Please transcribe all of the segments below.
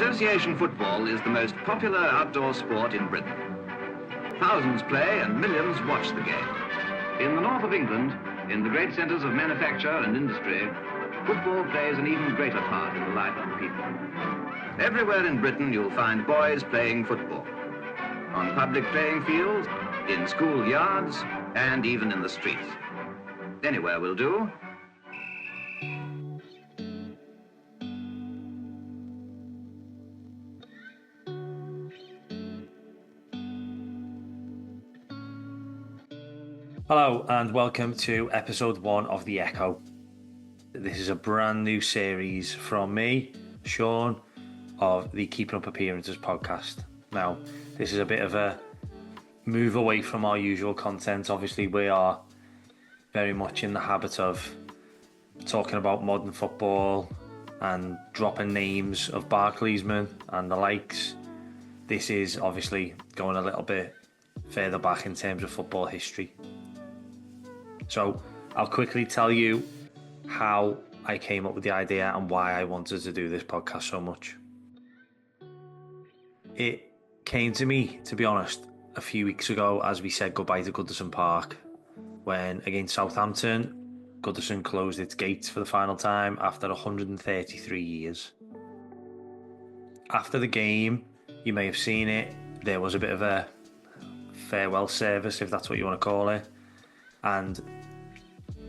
Association football is the most popular outdoor sport in Britain. Thousands play and millions watch the game. In the north of England, in the great centres of manufacture and industry, football plays an even greater part in the life of the people. Everywhere in Britain you'll find boys playing football. On public playing fields, in school yards, and even in the streets. Anywhere will do. Hello and welcome to episode 1 of The Echo. This is a brand new series from me, Sean, of the Keeping Up Appearances podcast. Now, this is a bit of a move away from our usual content. Obviously, we are very much in the habit of talking about modern football and dropping names of Barclaysmen and the likes. This is obviously going a little bit further back in terms of football history. So I'll quickly tell you how I came up with the idea and why I wanted to do this podcast so much. It came to me, to be honest, a few weeks ago as we said goodbye to Goodison Park, when against Southampton, Goodison closed its gates for the final time after 133 years. After the game, you may have seen it, there was a bit of a farewell service, if that's what you want to call it. And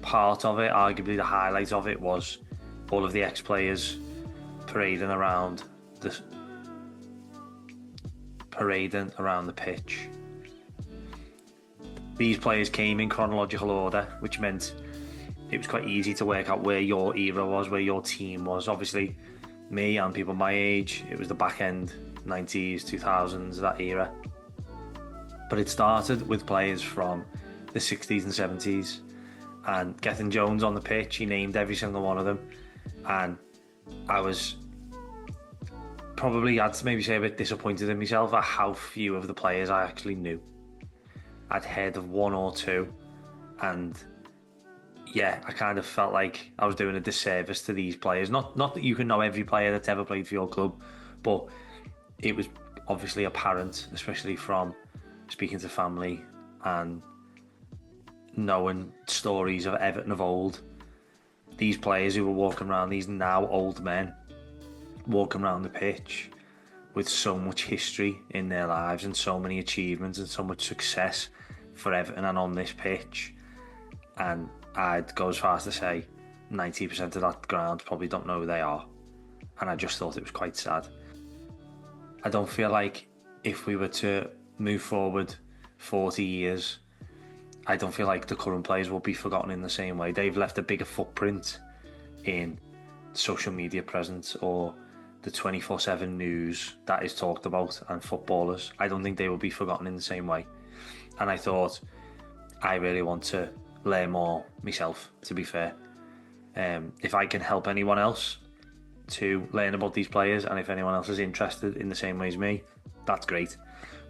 part of it, arguably the highlight of it, was all of the ex-players parading around the pitch. These players came in chronological order, which meant it was quite easy to work out where your era was, where your team was. Obviously, me and people my age, it was the back end 90s, 2000s, that era. But it started with players from the 60s and 70s, and Gethin Jones on the pitch, he named every single one of them, and I was probably, I'd maybe say, a bit disappointed in myself at how few of the players I actually knew. I'd heard of one or two, and yeah, I kind of felt like I was doing a disservice to these players. Not that you can know every player that's ever played for your club, but it was obviously apparent, especially from speaking to family and knowing stories of Everton of old. These players who were walking around, these now old men, walking around the pitch with so much history in their lives and so many achievements and so much success for Everton and on this pitch. And I'd go as far as to say 90% of that ground probably don't know who they are. And I just thought it was quite sad. I don't feel like if we were to move forward 40 years, I don't feel like the current players will be forgotten in the same way. They've left a bigger footprint in social media presence or the 24/7 news that is talked about and footballers. I don't think they will be forgotten in the same way. And I thought, I really want to learn more myself, to be fair. If I can help anyone else to learn about these players, and if anyone else is interested in the same way as me, that's great.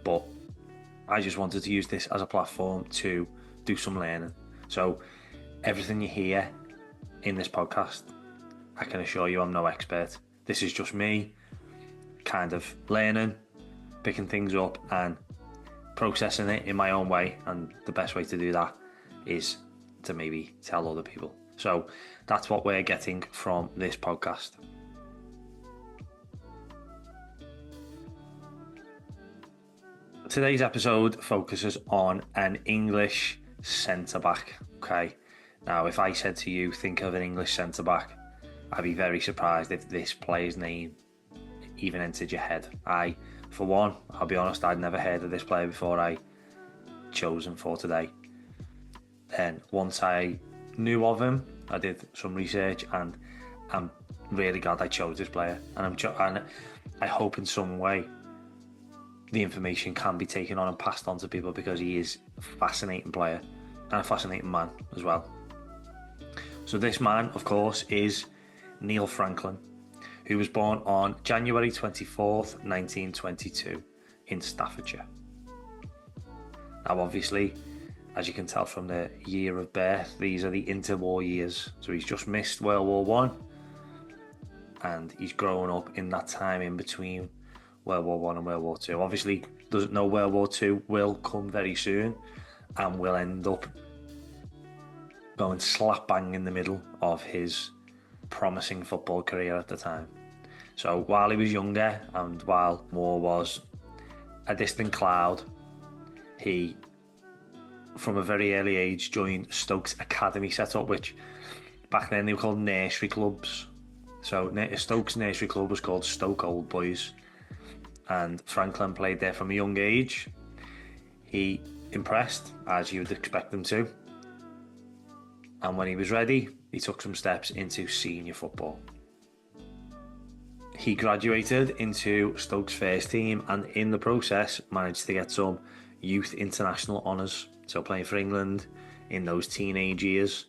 But I just wanted to use this as a platform to do some learning. So everything you hear in this podcast, I can assure you I'm no expert. This is just me kind of learning, picking things up and processing it in my own way, and the best way to do that is to maybe tell other people. So that's what we're getting from this podcast. Today's episode focuses on an English centre-back. Okay, now if I said to you, think of an English centre-back, I'd be very surprised if this player's name even entered your head. For one, I'll be honest, I'd never heard of this player before I chose him for today. Then once I knew of him, I did some research, and I'm really glad I chose this player. And I hope in some way the information can be taken on and passed on to people, because he is a fascinating player and a fascinating man as well. So this man, of course, is Neil Franklin, who was born on January 24th, 1922 in Staffordshire. Now obviously, as you can tell from the year of birth, these are the interwar years. So he's just missed World War One, and he's growing up in that time in between World War One and World War Two. Obviously, doesn't know World War Two will come very soon, and will end up going slap bang in the middle of his promising football career at the time. So while he was younger and while war was a distant cloud, he, from a very early age, joined Stoke's academy setup, which back then they were called nursery clubs. So Stoke's nursery club was called Stoke Old Boys, and Franklin played there from a young age. He impressed, as you would expect him to, and when he was ready, he took some steps into senior football. He graduated into Stoke's first team, and in the process managed to get some youth international honours. So playing for England in those teenage years,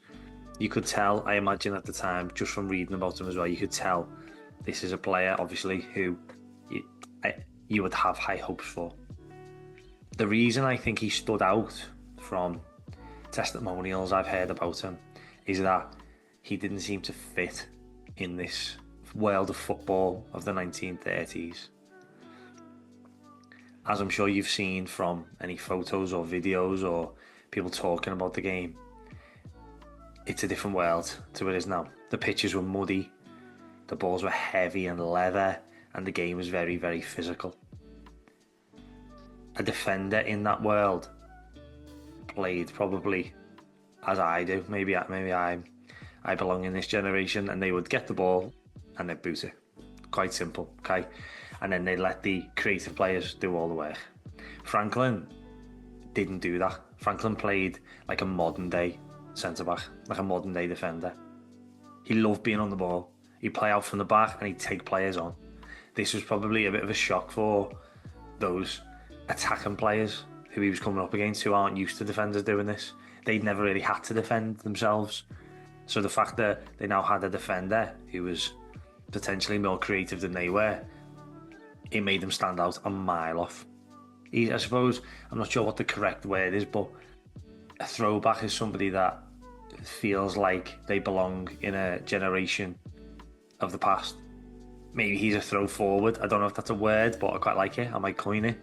you could tell, I imagine at the time, just from reading about him as well, you could tell this is a player, obviously, who you would have high hopes for. The reason I think he stood out from testimonials I've heard about him is that he didn't seem to fit in this world of football of the 1930s. As I'm sure you've seen from any photos or videos or people talking about the game, it's a different world to what it is now. The pitches were muddy, the balls were heavy and leather, and the game was very, very physical. A defender in that world played probably as I do. Maybe I belong in this generation, and they would get the ball and they'd boot it. Quite simple, okay? And then they'd let the creative players do all the work. Franklin didn't do that. Franklin played like a modern day centre-back, like a modern day defender. He loved being on the ball. He'd play out from the back and he'd take players on. This was probably a bit of a shock for those attacking players who he was coming up against, who aren't used to defenders doing this. They'd never really had to defend themselves. So the fact that they now had a defender who was potentially more creative than they were, it made them stand out a mile off. I suppose, I'm not sure what the correct word is, but a throwback is somebody that feels like they belong in a generation of the past. Maybe he's a throw forward. I don't know if that's a word, but I quite like it. I might coin it.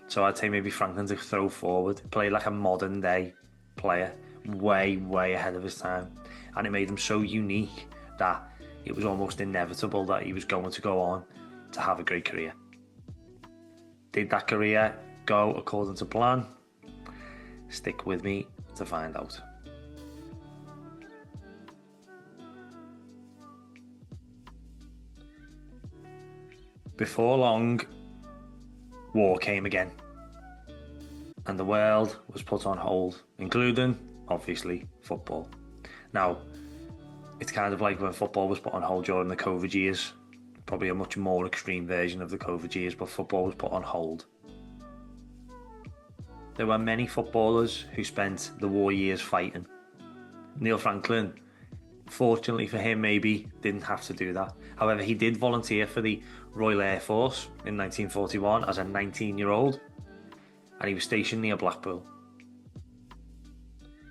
So I'd say maybe Franklin's a throw forward. Played like a modern day player, way, way ahead of his time. And it made him so unique that it was almost inevitable that he was going to go on to have a great career. Did that career go according to plan? Stick with me to find out. Before long, war came again, and the world was put on hold, including, obviously, football. Now, it's kind of like when football was put on hold during the COVID years, probably a much more extreme version of the COVID years, but football was put on hold. There were many footballers who spent the war years fighting. Neil Franklin, fortunately for him, maybe didn't have to do that. However, he did volunteer for the Royal Air Force in 1941 as a 19-year-old, and he was stationed near Blackpool.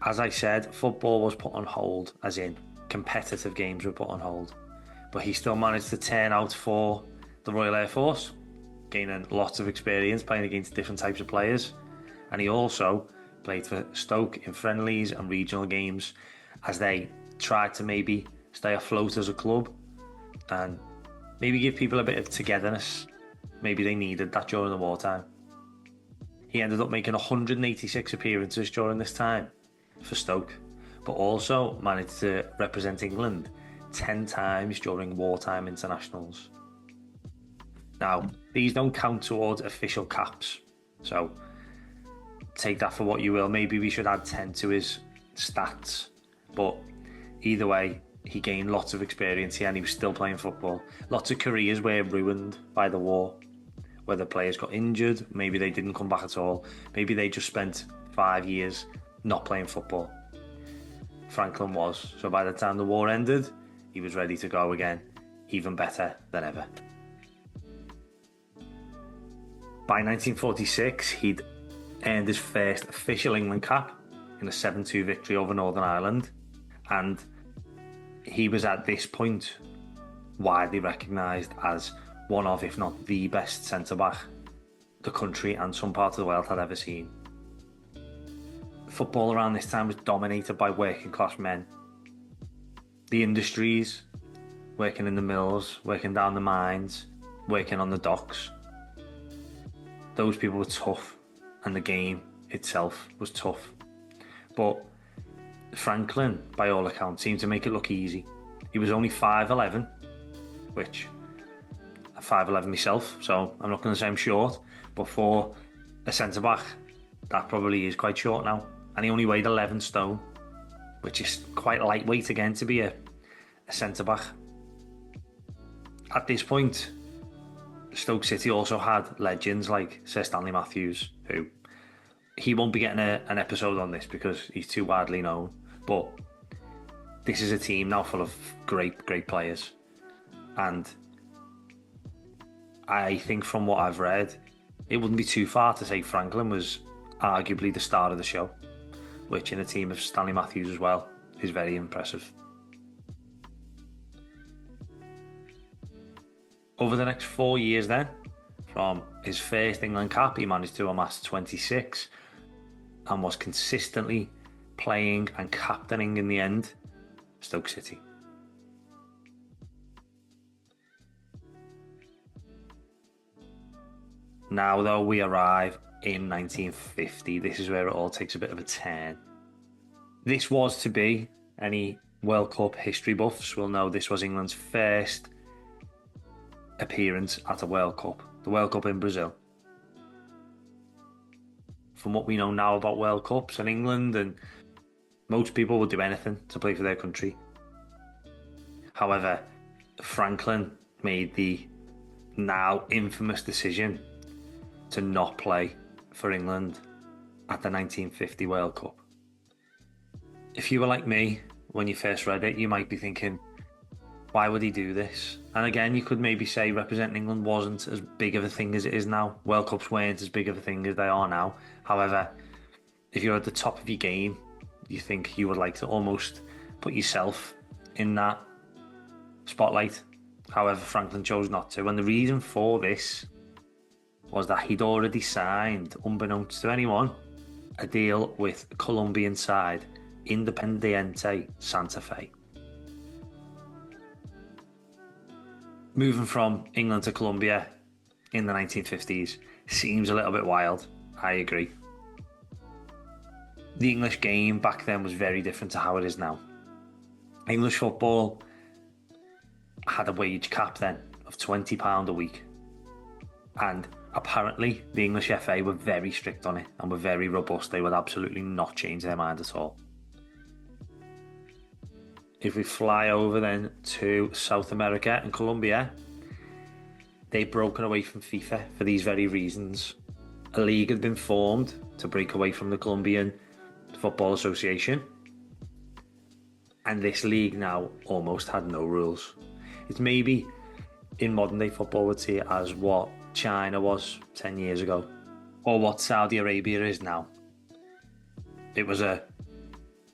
As I said, football was put on hold, as in competitive games were put on hold, but he still managed to turn out for the Royal Air Force, gaining lots of experience playing against different types of players, and he also played for Stoke in friendlies and regional games as they tried to maybe stay afloat as a club and maybe give people a bit of togetherness. Maybe they needed that during the wartime. He ended up making 186 appearances during this time for Stoke, but also managed to represent England 10 times during wartime internationals. Now, these don't count towards official caps, so take that for what you will. Maybe we should add 10 to his stats, but either way, he gained lots of experience here and he was still playing football. Lots of careers were ruined by the war, whether players got injured, maybe they didn't come back at all, maybe they just spent 5 years not playing football. Franklin was, so by the time the war ended, he was ready to go again, even better than ever. By 1946, he'd earned his first official England cap in a 7-2 victory over Northern Ireland, and he was at this point widely recognised as one of, if not the best centre-back the country and some parts of the world had ever seen. Football around this time was dominated by working class men. The industries, working in the mills, working down the mines, working on the docks, those people were tough, and the game itself was tough. But Franklin, by all accounts, seemed to make it look easy. He was only 5'11", which I'm 5'11" myself, so I'm not going to say I'm short, but for a centre-back, that probably is quite short now. And he only weighed 11 stone, which is quite lightweight again to be a centre-back. At this point, Stoke City also had legends like Sir Stanley Matthews, who he won't be getting an episode on this because he's too widely known, but this is a team now full of great players. And I think from what I've read, it wouldn't be too far to say Franklin was arguably the star of the show, which in a team of Stanley Matthews as well is very impressive. Over the next 4 years then, from his first England cap, he managed to amass 26 and was consistently playing and captaining in the end Stoke City. Now though, we arrive in 1950. This is where it all takes a bit of a turn. This was to be, any World Cup history buffs will know, this was England's first appearance at a World Cup, the World Cup in Brazil. From what we know now about World Cups in England, and most people would do anything to play for their country. However, Franklin made the now infamous decision to not play for England at the 1950 World Cup. If you were like me when you first read it, you might be thinking, why would he do this? And again, you could maybe say representing England wasn't as big of a thing as it is now. World Cups weren't as big of a thing as they are now. However, if you're at the top of your game, you think you would like to almost put yourself in that spotlight. However, Franklin chose not to. And the reason for this was that he'd already signed, unbeknownst to anyone, a deal with Colombian side Independiente Santa Fe. Moving from England to Colombia in the 1950s seems a little bit wild, I agree. The English game back then was very different to how it is now. English football had a wage cap then of £20 a week, and apparently the English FA were very strict on it and were very robust. They would absolutely not change their mind at all. If we fly over then to South America and Colombia, they've broken away from FIFA for these very reasons. A league had been formed to break away from the Colombian Football Association, and this league now almost had no rules. It's maybe in modern day football would see it as what China was 10 years ago, or what Saudi Arabia is now. It was a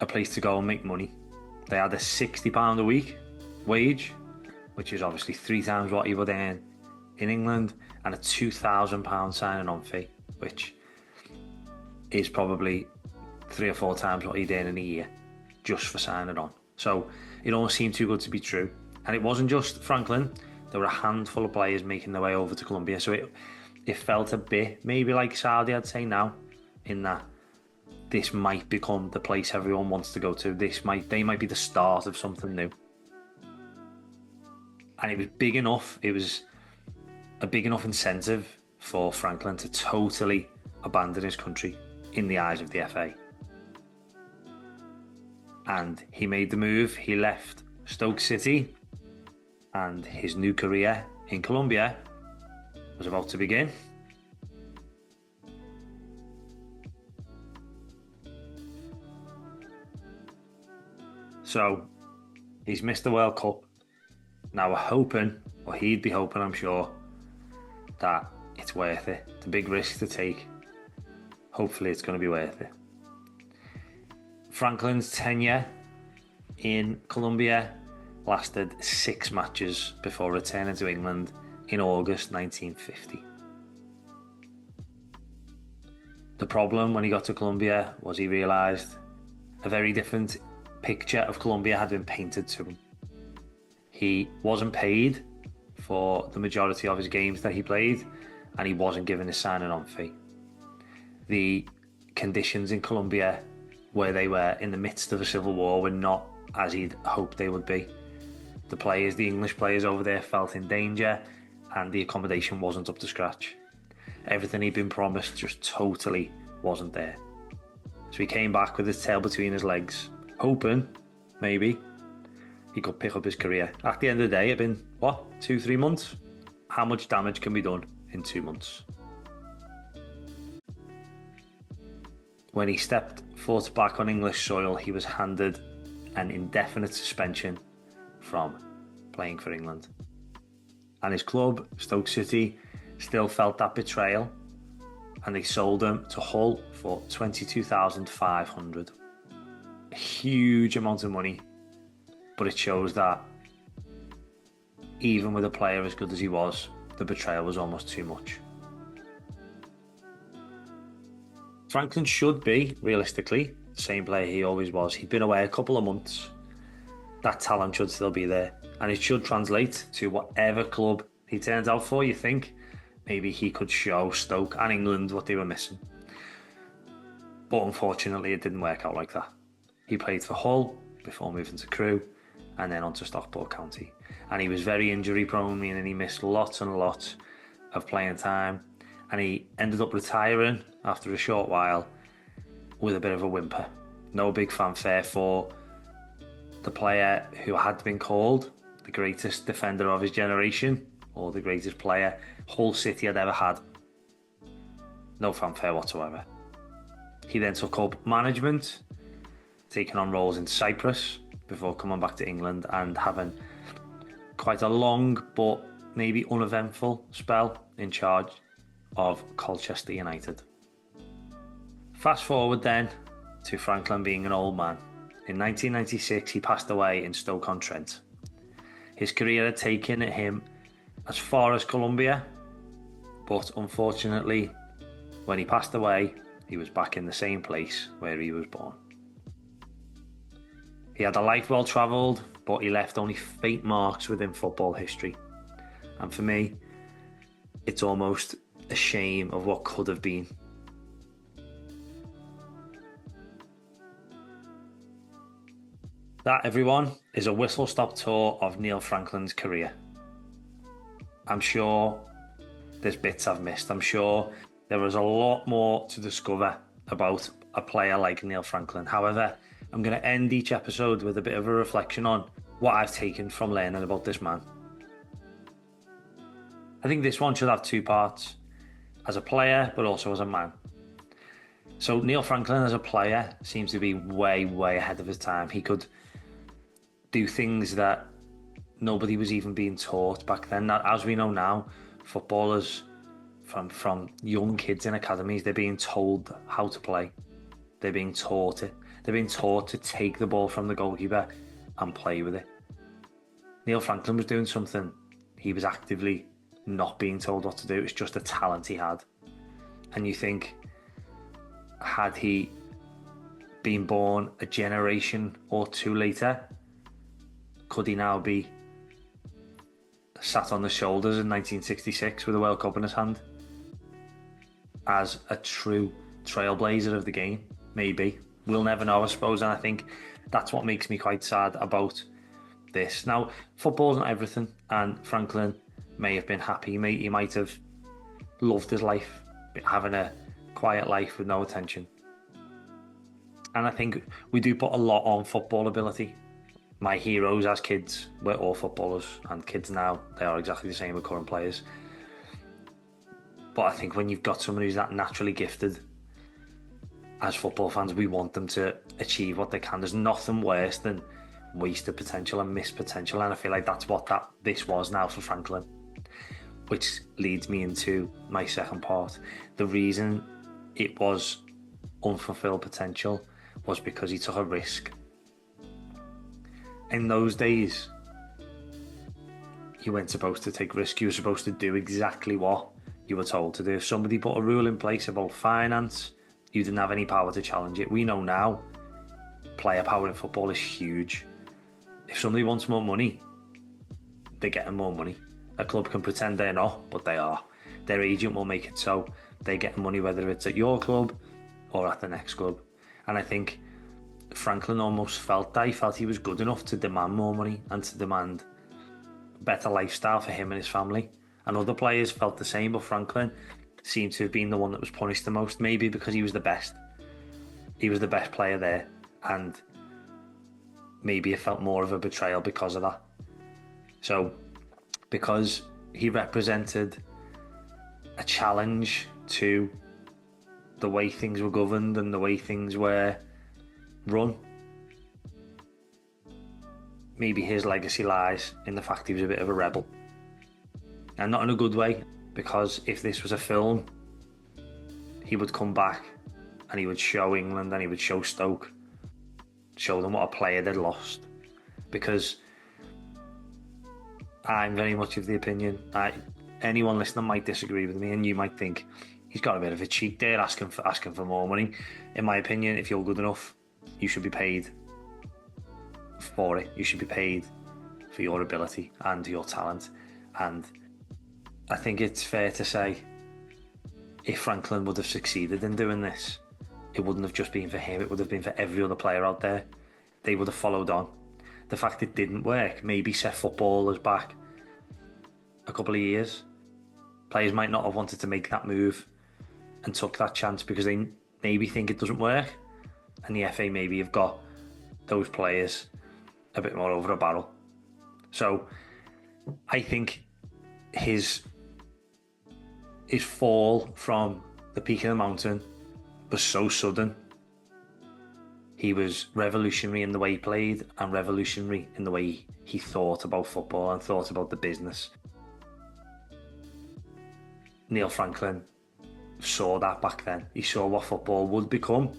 place to go and make money. They had a £60 a week wage, which is obviously 3 times what you would earn in England, and a £2,000 signing on fee, which is probably 3 or 4 times what you'd earn in a year just for signing on. So it almost seemed too good to be true. And it wasn't just Franklin. There were a handful of players making their way over to Colombia. So it felt a bit maybe like Saudi, I'd say now, in that this might become the place everyone wants to go to. They might be the start of something new. And it was big enough. It was a big enough incentive for Franklin to totally abandon his country in the eyes of the FA. And he made the move. He left Stoke City, and his new career in Colombia was about to begin. So he's missed the World Cup. Now we're hoping, or he'd be hoping, I'm sure, that it's worth it. It's a big risk to take. Hopefully it's going to be worth it. Franklin's tenure in Colombia lasted 6 matches before returning to England in August 1950. The problem when he got to Colombia was he realised a very different picture of Colombia had been painted to him. He wasn't paid for the majority of his games that he played, and he wasn't given his signing-on fee. The conditions in Colombia, where they were in the midst of a civil war, were not as he'd hoped they would be. The English players over there felt in danger, and the accommodation wasn't up to scratch. Everything he'd been promised just totally wasn't there. So he came back with his tail between his legs, hoping, maybe, he could pick up his career. At the end of the day, it'd been, 2-3 months? How much damage can be done in 2 months? When he stepped foot back on English soil, he was handed an indefinite suspension from playing for England. And his club, Stoke City, still felt that betrayal, and they sold him to Hull for $22,500. A huge amount of money, but it shows that even with a player as good as he was, the betrayal was almost too much. Franklin should be, realistically, the same player he always was. He'd been away a couple of months. That talent should still be there, and it should translate to whatever club he turns out for. You think maybe he could show Stoke and England what they were missing. But unfortunately, it didn't work out like that. He played for Hull before moving to Crewe, and then on to Stockport County. And he was very injury prone, meaning he missed lots and lots of playing time. And he ended up retiring after a short while with a bit of a whimper. No big fanfare for the player who had been called the greatest defender of his generation, or the greatest player Hull City had ever had. No fanfare whatsoever. He then took up management, taking on roles in Cyprus before coming back to England and having quite a long but maybe uneventful spell in charge of Colchester United. Fast forward then to Franklin being an old man. In 1996, he passed away in Stoke-on-Trent. His career had taken him as far as Colombia, but unfortunately, when he passed away, he was back in the same place where he was born. He had a life well travelled, but he left only faint marks within football history. And for me, it's almost a shame of what could have been. That, everyone, is a whistle-stop tour of Neil Franklin's career. I'm sure there's bits I've missed. I'm sure there was a lot more to discover about a player like Neil Franklin. However, I'm going to end each episode with a bit of a reflection on what I've taken from learning about this man. I think this one should have 2 parts, as a player, but also as a man. So Neil Franklin as a player seems to be way, way ahead of his time. He could do things that nobody was even being taught back then. As we know now, footballers from young kids in academies, they're being told how to play. They're being taught it. They're being taught to take the ball from the goalkeeper and play with it. Neil Franklin was doing something he was actively not being told what to do. It's just a talent he had. And you think, had he been born a generation or 2 later, could he now be sat on the shoulders in 1966 with a World Cup in his hand as a true trailblazer of the game? Maybe. We'll never know, I suppose, and I think that's what makes me quite sad about this. Now, football's not everything, and Franklin may have been happy. He might have loved his life, having a quiet life with no attention. And I think we do put a lot on football ability. My heroes as kids were all footballers, and kids now, they are exactly the same with current players. But I think when you've got someone who's that naturally gifted, as football fans, we want them to achieve what they can. There's nothing worse than wasted potential and missed potential, and I feel like that's what this was now for Franklin. Which leads me into my second part. The reason it was unfulfilled potential was because he took a risk. In those days, you weren't supposed to take risk. You were supposed to do exactly what you were told to do. If somebody put a rule in place about finance, you didn't have any power to challenge it. We know now player power in football is huge. If somebody wants more money, they're getting more money. A club can pretend they're not, but they are. Their agent will make it so they're getting money, whether it's at your club or at the next club. And I think Franklin almost felt that. He felt he was good enough to demand more money and to demand a better lifestyle for him and his family. And other players felt the same, but Franklin seemed to have been the one that was punished the most, maybe because he was the best. He was the best player there, and maybe it felt more of a betrayal because of that. So, because he represented a challenge to the way things were governed and the way things were run, maybe his legacy lies in the fact he was a bit of a rebel. And not in a good way, because if this was a film, he would come back and he would show England and he would show Stoke, show them what a player they'd lost. Because I'm very much of the opinion, anyone listening might disagree with me, and you might think he's got a bit of a cheek there asking for more money. In my opinion, if you're good enough, you should be paid for it. You should be paid for your ability and your talent. And I think it's fair to say, if Franklin would have succeeded in doing this, it wouldn't have just been for him, it would have been for every other player out there. They would have followed on. The fact it didn't work maybe set footballers back a couple of years. Players might not have wanted to make that move and took that chance because they maybe think it doesn't work, and the FA maybe have got those players a bit more over a barrel. So I think his fall from the peak of the mountain was so sudden. He was revolutionary in the way he played and revolutionary in the way he thought about football and thought about the business. Neil Franklin saw that back then. He saw what football would become,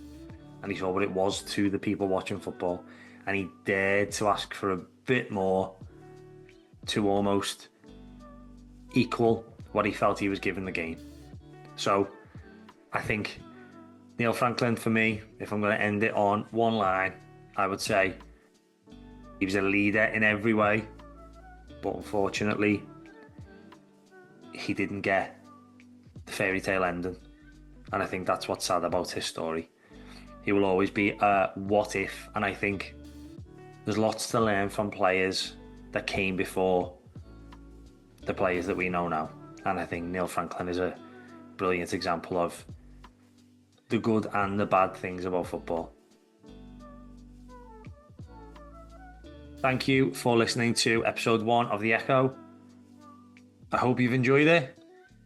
and he saw what it was to the people watching football, and he dared to ask for a bit more to almost equal what he felt he was giving the game. So I think Neil Franklin, for me, if I'm going to end it on one line, I would say he was a leader in every way, but unfortunately he didn't get the fairy tale ending, and I think that's what's sad about his story. He will always be a what if, and I think there's lots to learn from players that came before the players that we know now, and I think Neil Franklin is a brilliant example of the good and the bad things about football. Thank you for listening to episode 1 of The Echo. I hope you've enjoyed it.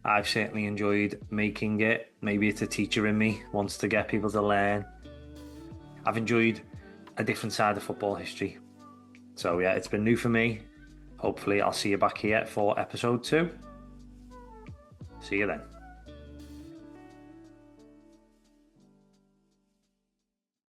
I've certainly enjoyed making it. Maybe it's a teacher in me wants to get people to learn. I've enjoyed a different side of football history. So yeah, it's been new for me. Hopefully I'll see you back here for episode 2. See you then.